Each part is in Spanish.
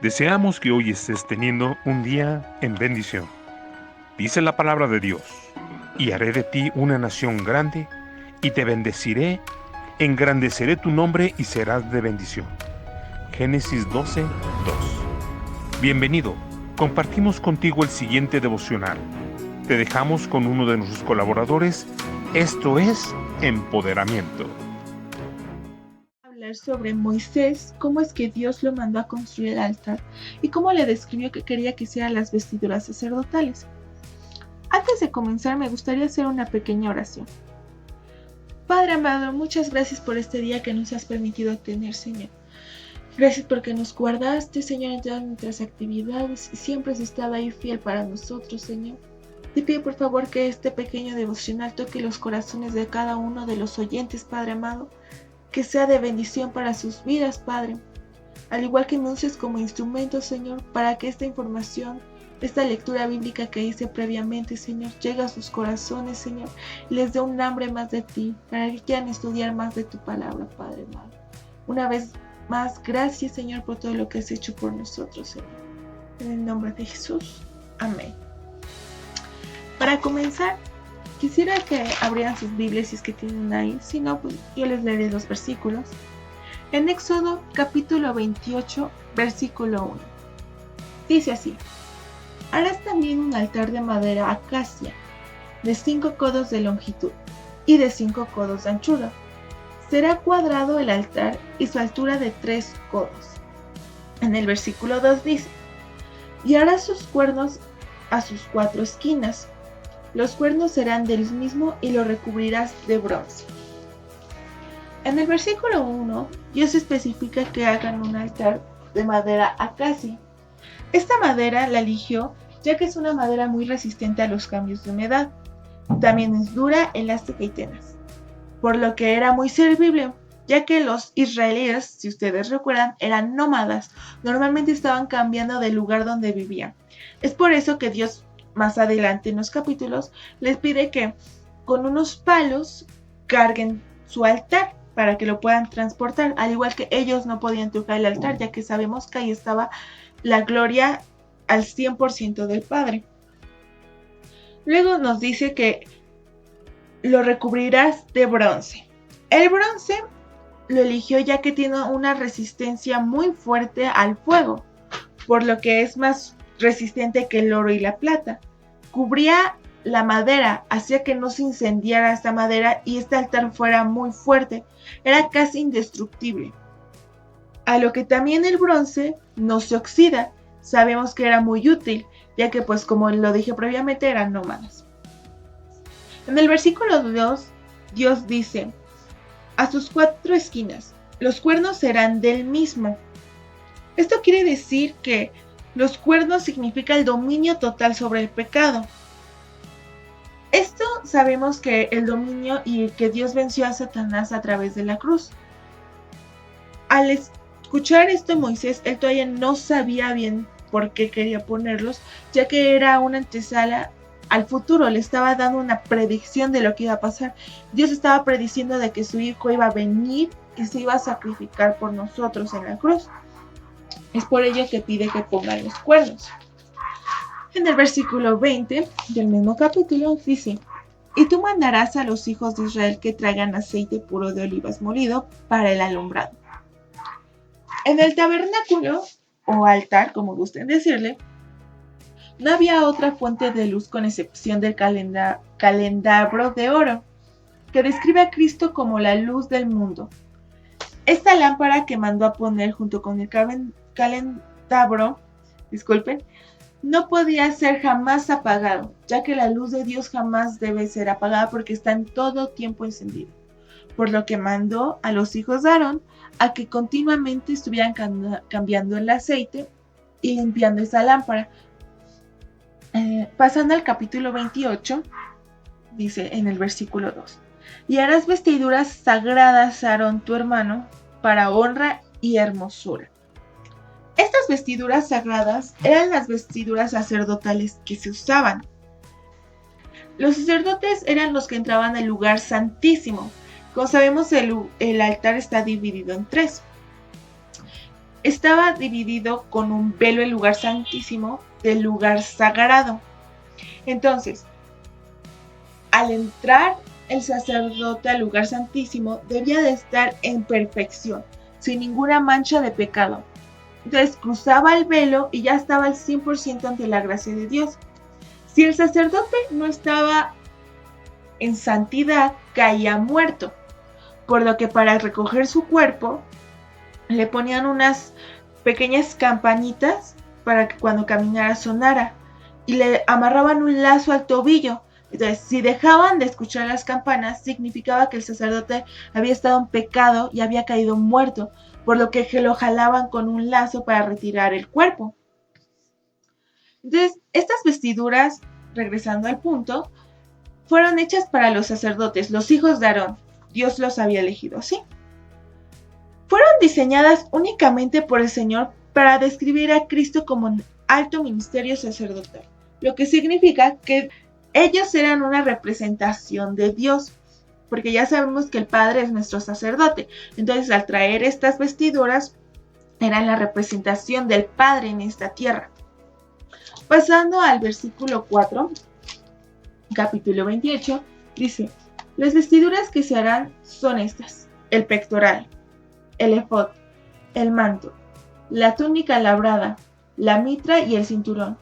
Deseamos que hoy estés teniendo un día en bendición. Dice la palabra de Dios: y haré de ti una nación grande, y te bendeciré, engrandeceré tu nombre y serás de bendición. Génesis 12:2. Bienvenido, compartimos contigo el siguiente devocional. Te dejamos con uno de nuestros colaboradores. Esto es Empoderamiento. Hablar sobre Moisés, cómo es que Dios lo mandó a construir el altar y cómo le describió que quería que hicieran las vestiduras sacerdotales. Antes de comenzar, me gustaría hacer una pequeña oración. Padre amado, muchas gracias por este día que nos has permitido tener, Señor. Gracias porque nos guardaste, Señor, en todas nuestras actividades y siempre has estado ahí fiel para nosotros, Señor. Te pido por favor que este pequeño devocional toque los corazones de cada uno de los oyentes, Padre amado, que sea de bendición para sus vidas, Padre. Al igual que me uses como instrumento, Señor, para que esta información, esta lectura bíblica que hice previamente, Señor, llegue a sus corazones, Señor, y les dé un hambre más de ti, para que quieran estudiar más de tu palabra, Padre amado. Una vez más, gracias, Señor, por todo lo que has hecho por nosotros, Señor. En el nombre de Jesús. Amén. Para comenzar, quisiera que abrieran sus Biblias si es que tienen ahí. Si no, pues yo les leeré los versículos. En Éxodo capítulo 28, versículo 1. Dice así: harás también un altar de madera acacia, de 5 codos de longitud y de 5 codos de anchura. Será cuadrado el altar y su altura de 3 codos. En el versículo 2 dice: y harás sus cuernos a sus 4 esquinas. Los cuernos serán del mismo y lo recubrirás de bronce. En el versículo 1, Dios especifica que hagan un altar de madera acacia. Esta madera la eligió ya que es una madera muy resistente a los cambios de humedad. También es dura, elástica y tenaz, por lo que era muy servible, ya que los israelíes, si ustedes recuerdan, eran nómadas. Normalmente estaban cambiando del lugar donde vivían. Es por eso que Dios, más adelante en los capítulos, les pide que con unos palos carguen su altar para que lo puedan transportar, al igual que ellos no podían tocar el altar, ya que sabemos que ahí estaba la gloria al 100% del Padre. Luego nos dice que lo recubrirás de bronce. El bronce lo eligió ya que tiene una resistencia muy fuerte al fuego, por lo que es más resistente que el oro y la plata. Cubría la madera, hacía que no se incendiara esta madera y este altar fuera muy fuerte, era casi indestructible. A lo que también el bronce no se oxida, sabemos que era muy útil, ya que pues como lo dije previamente eran nómadas. En el versículo 2, Dios dice: a sus 4 esquinas, los cuernos serán del mismo. Esto quiere decir que los cuernos significa el dominio total sobre el pecado. Esto sabemos que el dominio y que Dios venció a Satanás a través de la cruz. Al escuchar esto Moisés, él todavía no sabía bien por qué quería ponerlos, ya que era una antesala al futuro, le estaba dando una predicción de lo que iba a pasar. Dios estaba prediciendo de que su hijo iba a venir y se iba a sacrificar por nosotros en la cruz. Es por ello que pide que pongan los cuernos. En el versículo 20 del mismo capítulo dice: y tú mandarás a los hijos de Israel que traigan aceite puro de olivas molido para el alumbrado. En el tabernáculo, o altar, como gusten decirle, no había otra fuente de luz con excepción del candelabro de oro, que describe a Cristo como la luz del mundo. Esta lámpara que mandó a poner junto con el candelabro, no podía ser jamás apagado, ya que la luz de Dios jamás debe ser apagada porque está en todo tiempo encendido. Por lo que mandó a los hijos de Aarón a que continuamente estuvieran cambiando el aceite y limpiando esa lámpara. Pasando al capítulo 28, dice en el versículo 2: y harás vestiduras sagradas a Aarón tu hermano para honra y hermosura. Estas vestiduras sagradas eran las vestiduras sacerdotales que se usaban. Los sacerdotes eran los que entraban al lugar santísimo. Como sabemos, el altar está dividido en 3. estaba dividido con un velo el lugar santísimo del lugar sagrado. Entonces, al entrar el sacerdote al lugar santísimo, debía de estar en perfección, sin ninguna mancha de pecado. Entonces cruzaba el velo y ya estaba al 100% ante la gracia de Dios. Si el sacerdote no estaba en santidad, caía muerto, por lo que para recoger su cuerpo le ponían unas pequeñas campanitas para que cuando caminara sonara y le amarraban un lazo al tobillo. Entonces, si dejaban de escuchar las campanas, significaba que el sacerdote había estado en pecado y había caído muerto, por lo que lo jalaban con un lazo para retirar el cuerpo. Entonces, estas vestiduras, regresando al punto, fueron hechas para los sacerdotes, los hijos de Aarón. Dios los había elegido así. Fueron diseñadas únicamente por el Señor para describir a Cristo como un alto ministerio sacerdotal, lo que significa que ellos eran una representación de Dios, porque ya sabemos que el Padre es nuestro sacerdote. Entonces, al traer estas vestiduras, eran la representación del Padre en esta tierra. Pasando al versículo 4, capítulo 28, dice: las vestiduras que se harán son estas: el pectoral, el efod, el manto, la túnica labrada, la mitra y el cinturón.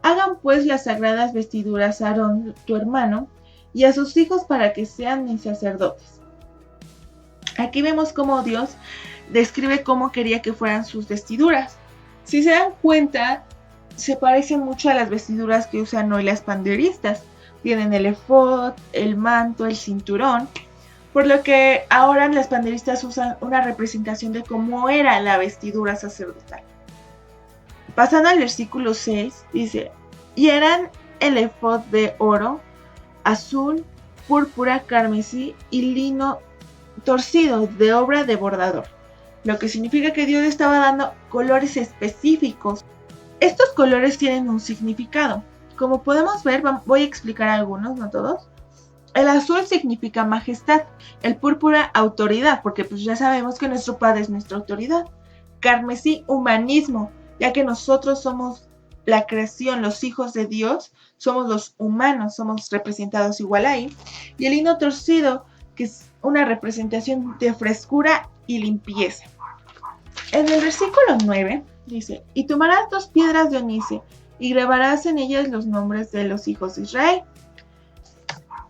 Hagan pues las sagradas vestiduras a Aarón, tu hermano, y a sus hijos para que sean mis sacerdotes. Aquí vemos cómo Dios describe cómo quería que fueran sus vestiduras. Si se dan cuenta, se parecen mucho a las vestiduras que usan hoy las panderistas. Tienen el efod, el manto, el cinturón, por lo que ahora las panderistas usan una representación de cómo era la vestidura sacerdotal. Pasando al versículo 6, dice: y eran el efod de oro, azul, púrpura, carmesí y lino torcido de obra de bordador, lo que significa que Dios estaba dando colores específicos. Estos colores tienen un significado. Como podemos ver, voy a explicar algunos, no todos. El azul significa majestad, el púrpura autoridad, porque pues ya sabemos que nuestro Padre es nuestra autoridad. Carmesí, humanismo, ya que nosotros somos la creación, los hijos de Dios, somos los humanos, somos representados igual ahí. Y el lino torcido, que es una representación de frescura y limpieza. En el versículo 9 dice: y tomarás 2 piedras de onice y grabarás en ellas los nombres de los hijos de Israel.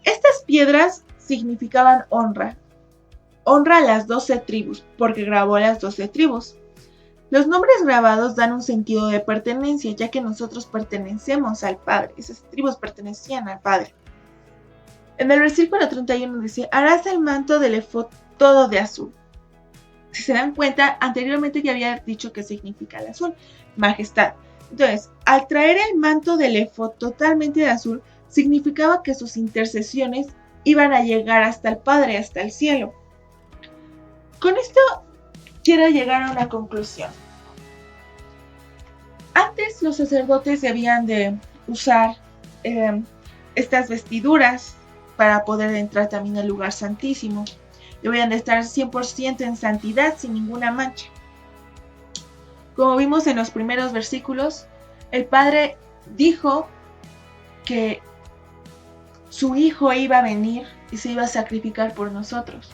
Estas piedras significaban honra a las 12 tribus, porque grabó a las 12 tribus. Los nombres grabados dan un sentido de pertenencia, ya que nosotros pertenecemos al Padre. Esas tribus pertenecían al Padre. En el versículo 31 dice: harás el manto del efod todo de azul. Si se dan cuenta, anteriormente ya había dicho que significa el azul, majestad. Entonces, al traer el manto del efod totalmente de azul, significaba que sus intercesiones iban a llegar hasta el Padre, hasta el cielo. Con esto quiero llegar a una conclusión. Antes los sacerdotes debían de usar estas vestiduras para poder entrar también al lugar santísimo. Debían de estar 100% en santidad, sin ninguna mancha. Como vimos en los primeros versículos, el Padre dijo que su Hijo iba a venir y se iba a sacrificar por nosotros.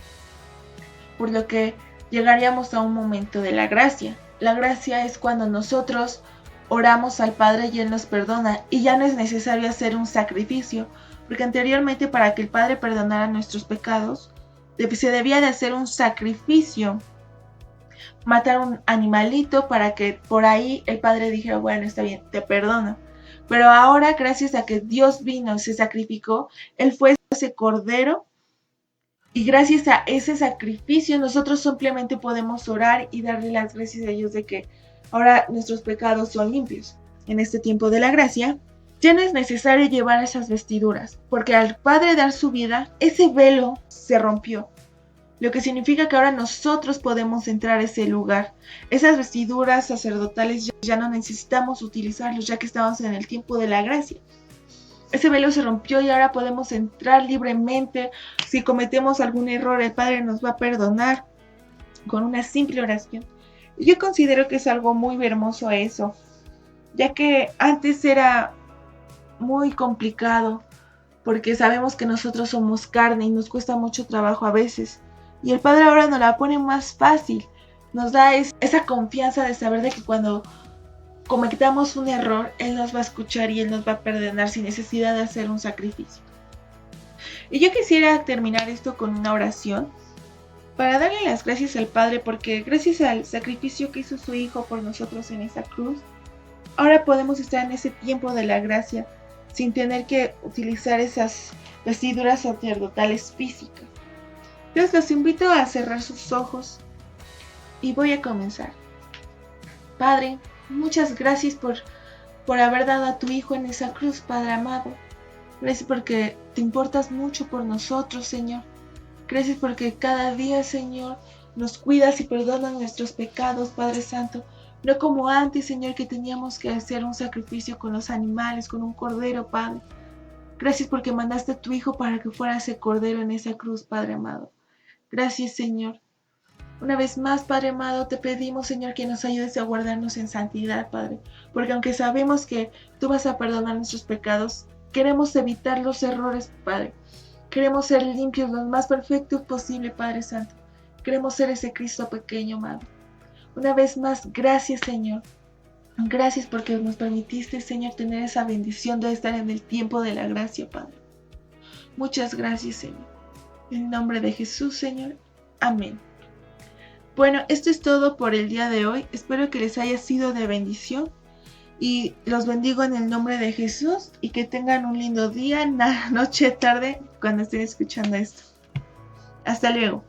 Por lo que llegaríamos a un momento de la gracia. La gracia es cuando nosotros oramos al Padre y Él nos perdona, y ya no es necesario hacer un sacrificio, porque anteriormente, para que el Padre perdonara nuestros pecados, se debía de hacer un sacrificio, matar un animalito para que por ahí el Padre dijera: bueno, está bien, te perdono. Pero ahora, gracias a que Dios vino y se sacrificó, Él fue ese cordero, y gracias a ese sacrificio nosotros simplemente podemos orar y darle las gracias a Dios de que ahora nuestros pecados son limpios. En este tiempo de la gracia, ya no es necesario llevar esas vestiduras, porque al Padre dar su vida, ese velo se rompió. Lo que significa que ahora nosotros podemos entrar a ese lugar. Esas vestiduras sacerdotales ya no necesitamos utilizarlos, ya que estamos en el tiempo de la gracia. Ese velo se rompió y ahora podemos entrar libremente. Si cometemos algún error, el Padre nos va a perdonar con una simple oración. Yo considero que es algo muy hermoso eso, ya que antes era muy complicado, porque sabemos que nosotros somos carne y nos cuesta mucho trabajo a veces. Y el Padre ahora nos la pone más fácil, nos da esa confianza de saber de que cuando cometamos un error, Él nos va a escuchar y Él nos va a perdonar sin necesidad de hacer un sacrificio. Y yo quisiera terminar esto con una oración para darle las gracias al Padre, porque gracias al sacrificio que hizo su Hijo por nosotros en esa cruz, ahora podemos estar en ese tiempo de la gracia sin tener que utilizar esas vestiduras sacerdotales físicas. Entonces los invito a cerrar sus ojos y voy a comenzar. Padre, muchas gracias por haber dado a tu Hijo en esa cruz, Padre amado. Gracias porque te importas mucho por nosotros, Señor. Gracias porque cada día, Señor, nos cuidas y perdonas nuestros pecados, Padre Santo. No como antes, Señor, que teníamos que hacer un sacrificio con los animales, con un cordero, Padre. Gracias porque mandaste a tu Hijo para que fuera ese cordero en esa cruz, Padre amado. Gracias, Señor. Una vez más, Padre amado, te pedimos, Señor, que nos ayudes a guardarnos en santidad, Padre. Porque aunque sabemos que tú vas a perdonar nuestros pecados, queremos evitar los errores, Padre. Queremos ser limpios, lo más perfectos posible, Padre Santo. Queremos ser ese Cristo pequeño, amado. Una vez más, gracias, Señor. Gracias porque nos permitiste, Señor, tener esa bendición de estar en el tiempo de la gracia, Padre. Muchas gracias, Señor. En nombre de Jesús, Señor. Amén. Bueno, esto es todo por el día de hoy. Espero que les haya sido de bendición. Y los bendigo en el nombre de Jesús y que tengan un lindo día, noche, tarde, cuando estén escuchando esto. Hasta luego.